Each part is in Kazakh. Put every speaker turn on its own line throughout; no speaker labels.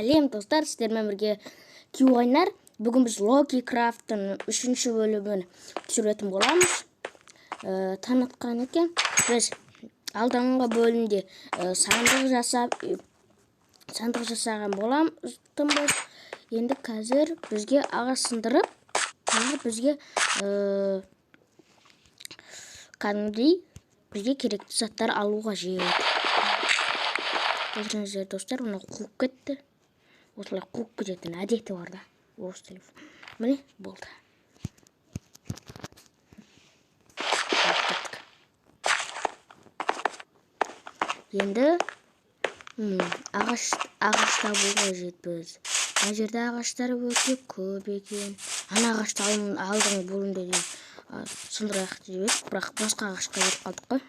сәлем достар, сіздермен бірге Кю ойнар. Бүгін біз Локи Крафттың 3-ші бөлімін түсіретін боламыз. Танытқан екен. Біз алдыңғы бөлімде сандық жасаған боламыз. Енді қазір бізге ағаш сындырып, бізге кәдімгідей бізге керекті заттар алуға жиылды. Көрдіңіздер достар, оны қуып кетті. Осылай қуып кететін әдеті бар да. Осы телефон. Міне, болды. Енді ағаш табуға жетпіз. Мына жерде ағаштар өте көп екен. Ана ағашты алдыңғы бөлімде сындырайық деп едік, бірақ басқа ағашқа кетіп қалдық қой.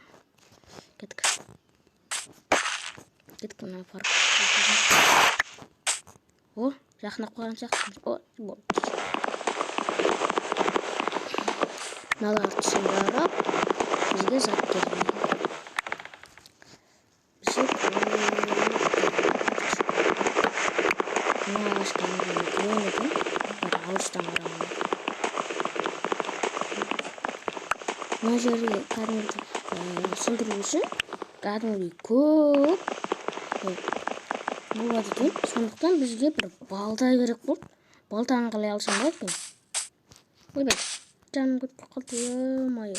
Кеттік мына парк. О, жақындап қалған сияқты. О, болды. Мыналар түсіндіріп, бізге зат керек. Мына ағашқа көңіл екен. Бір алыстан қарауына. Мына жерге кәдімгідей сындыру үшін кәдімгідей көп болады екен. Сондықтан бізге бір балта керек болды. Балтаны қалай алсам болады екен? Ойбай, жаным кетіп қалды, е-мое.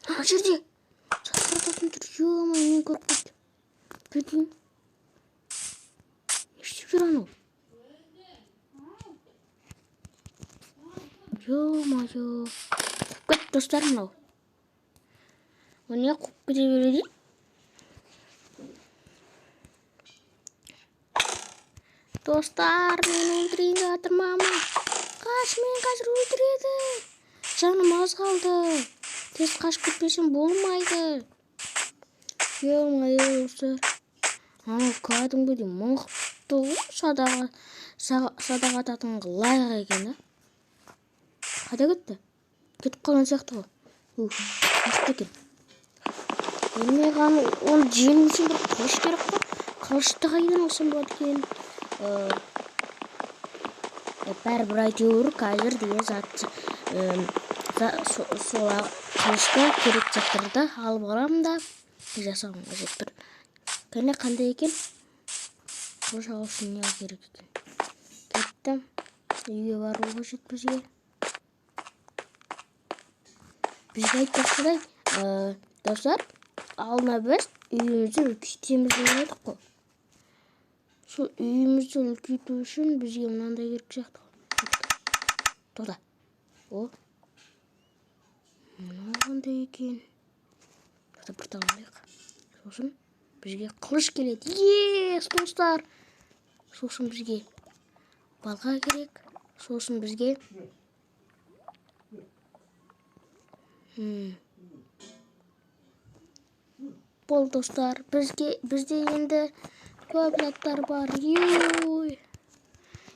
Ана жерде сақтыртатын тұр, е-мое, мен көріп қалды. Бөтейін. Ештеп жүр анау? Е-мое. Қуып кет, достар, мынау. Оны қуып кете береді. Достар, мен өлтірейін жатыр, мама. Қаш, мен қазір өлтіреді. Жаным аз қалды. Тез қашып кетпесем болмайды. Е-мое, достар. Анау кәдімгідей мықты садаға ататынға лайық екен, да? Қайда кетті? Кетіп қалған сияқты ғой. Мықты екен. Мен оны жеңу үшін бір қылыш керек қой. Қылышты қайдан алсам болады екен? Бәрібір әйтеуір қазір деген сол қылышты керек заттарды алып аламын да жасауым қажет бір. Қандай екен? Қылыш алу үшін не керек екен? Кеттім. Үйге бару қажет бізге. Бізге айтпақшыдай, достар, алдына біз үйімізді үлкейтеміз деп едік қой. Сол үйімізді үлкейту үшін бізге мынандай керек сияқты. Тоқта. О. Мынау қандай екен? Бір талайық. Сосын бізге қылыш келеді. Ес, достар. Сосын бізге балға керек. Сосын бізге бол, достар. Бізде енді көп заттар бар.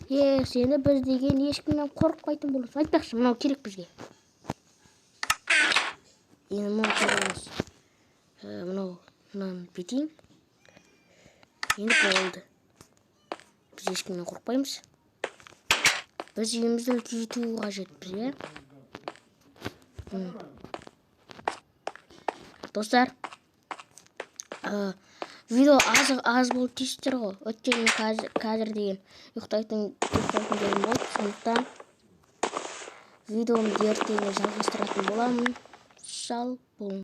Ес, енді біз деген ешкімнен қорықпайтын болуыз. Айтпақшы, мынау керек бізге. Енді мынау көреміз. Мынаны бетейін. Енді болды. Біз ешкімнен қорықпаймыз. Біз үйімізді үлкейту қажетпіз, е? Достар, видео аз болып тиістер ғой. Өткен қазір деген ұйықтайтын жерім болды. Сондықтан видеомды ертеңге жалғастыратын боламын. Сау болыңыз.